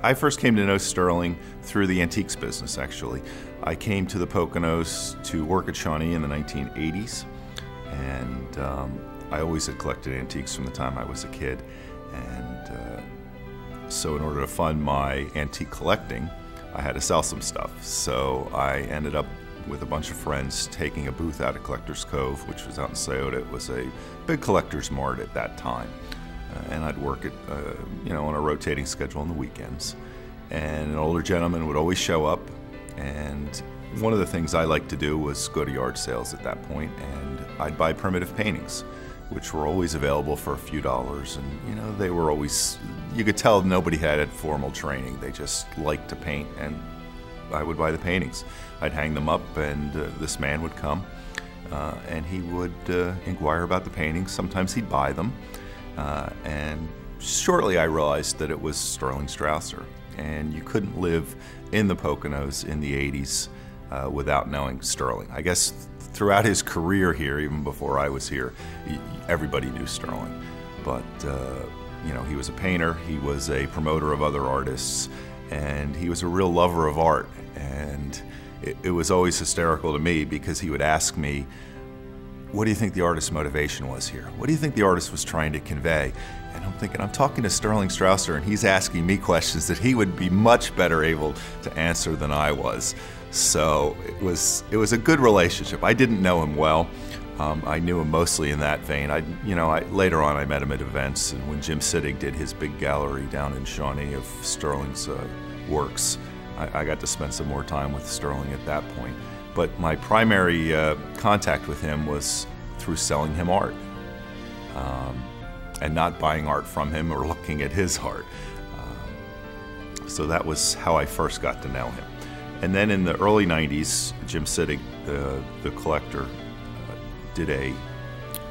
I first came to know sterling through the antiques business, actually. I came to the Poconos to work at Shawnee in the 1980s, and I always had collected antiques from the time I was a kid. And so in order to fund my antique collecting, I had to sell some stuff. So I ended up with a bunch of friends taking a booth out at Collector's Cove, which was out in Scioto. It was a big collector's mart at that time. And I'd work it, on a rotating schedule on the weekends. And an older gentleman would always show up, and one of the things I liked to do was go to yard sales at that point, and I'd buy primitive paintings, which were always available for a few dollars. And they were always, you could tell nobody had formal training. They just liked to paint, and I would buy the paintings. I'd hang them up, and this man would come, and he would inquire about the paintings. Sometimes he'd buy them. And shortly I realized that it was Sterling Strauser, and you couldn't live in the Poconos in the 80s without knowing Sterling. I guess throughout his career here, even before I was here, everybody knew Sterling. But he was a painter, he was a promoter of other artists, and he was a real lover of art. And it was always hysterical to me because he would ask me, what do you think the artist's motivation was here? What do you think the artist was trying to convey? And I'm thinking, I'm talking to Sterling Strauser, and he's asking me questions that he would be much better able to answer than I was. So it was a good relationship. I didn't know him well. I knew him mostly in that vein. Later on I met him at events, and when Jim Sittig did his big gallery down in Shawnee of Sterling's works, I got to spend some more time with Sterling at that point. But my primary contact with him was through selling him art, and not buying art from him or looking at his art. So that was how I first got to know him. And then in the early 90s, Jim Sittig, the collector, did a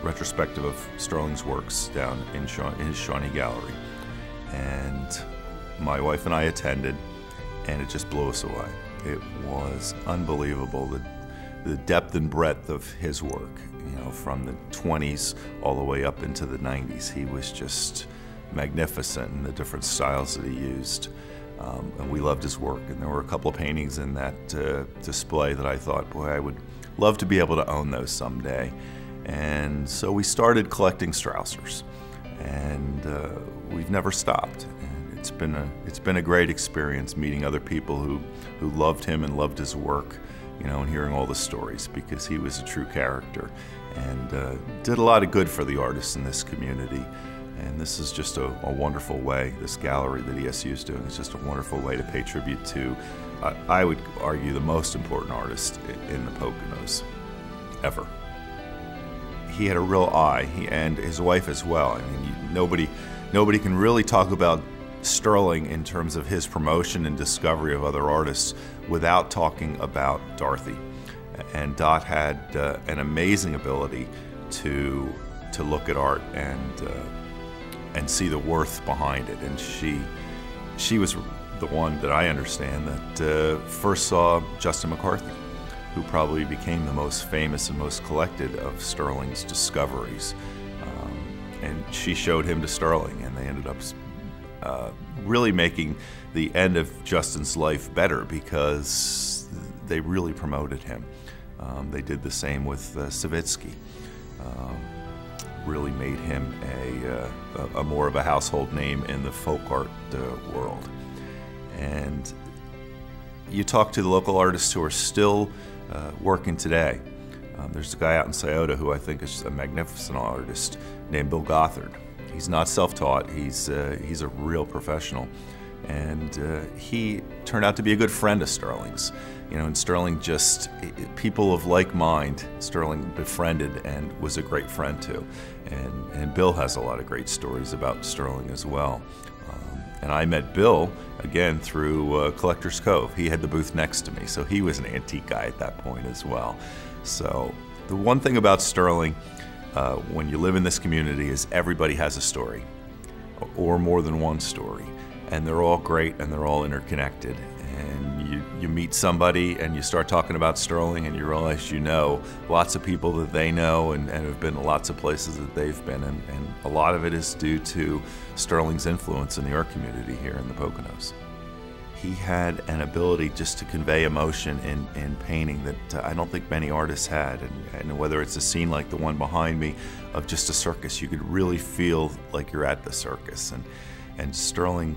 retrospective of Sterling's works down in his Shawnee gallery. And my wife and I attended, and it just blew us away. It was unbelievable, the depth and breadth of his work, from the 20s all the way up into the 90s. He was just magnificent in the different styles that he used, and we loved his work. And there were a couple of paintings in that display that I thought, boy, I would love to be able to own those someday. And so we started collecting Strausers, and we've never stopped. It's been a great experience meeting other people who loved him and loved his work, and hearing all the stories, because he was a true character and did a lot of good for the artists in this community. And this is just a wonderful way. This gallery that ESU is doing is just a wonderful way to pay tribute to, I would argue, the most important artist in the Poconos ever. He had a real eye, and his wife as well. I mean, nobody can really talk about Sterling in terms of his promotion and discovery of other artists without talking about Dorothy. And Dot had an amazing ability to look at art and see the worth behind it. And she was the one that I understand that first saw Justin McCarthy, who probably became the most famous and most collected of Sterling's discoveries. And she showed him to Sterling, and they ended up really making the end of Justin's life better because they really promoted him. They did the same with Savitsky. Really made him a more of a household name in the folk art world. And you talk to the local artists who are still working today. There's a guy out in Scioto who I think is a magnificent artist named Bill Gothard. He's not self-taught, he's a real professional. And he turned out to be a good friend of Sterling's. And Sterling people of like mind, Sterling befriended and was a great friend to. And Bill has a lot of great stories about Sterling as well. And I met Bill, again, through Collector's Cove. He had the booth next to me, so he was an antique guy at that point as well. So the one thing about Sterling, when you live in this community, is everybody has a story, or more than one story. And they're all great, and they're all interconnected. And you meet somebody, and you start talking about Sterling, and you realize you know lots of people that they know, and have been to lots of places that they've been. And a lot of it is due to Sterling's influence in the art community here in the Poconos. he had an ability just to convey emotion in painting that I don't think many artists had. And whether it's a scene like the one behind me of just a circus, you could really feel like you're at the circus. And Sterling,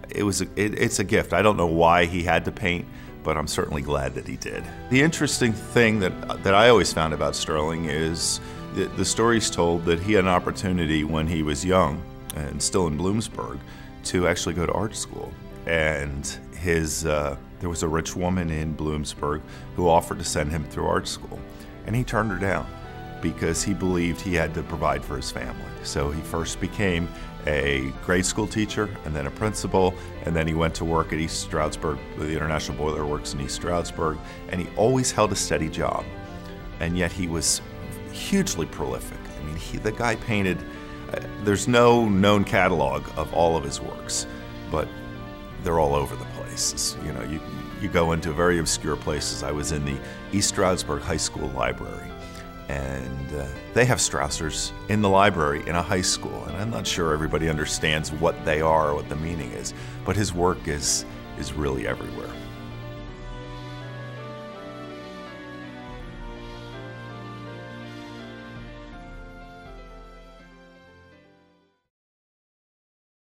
it's a gift. I don't know why he had to paint, but I'm certainly glad that he did. The interesting thing that I always found about Sterling is the story's told that he had an opportunity when he was young and still in Bloomsburg to actually go to art school. And there was a rich woman in Bloomsburg who offered to send him through art school. And he turned her down because he believed he had to provide for his family. So he first became a grade school teacher and then a principal, and then he went to work at East Stroudsburg, the International Boiler Works in East Stroudsburg, and he always held a steady job. And yet he was hugely prolific. I mean, the guy painted, there's no known catalog of all of his works, but they're all over the place. You know, you go into very obscure places. I was in the East Stroudsburg High School library, and they have Strausers in the library in a high school, and I'm not sure everybody understands what they are or what the meaning is, but his work is really everywhere.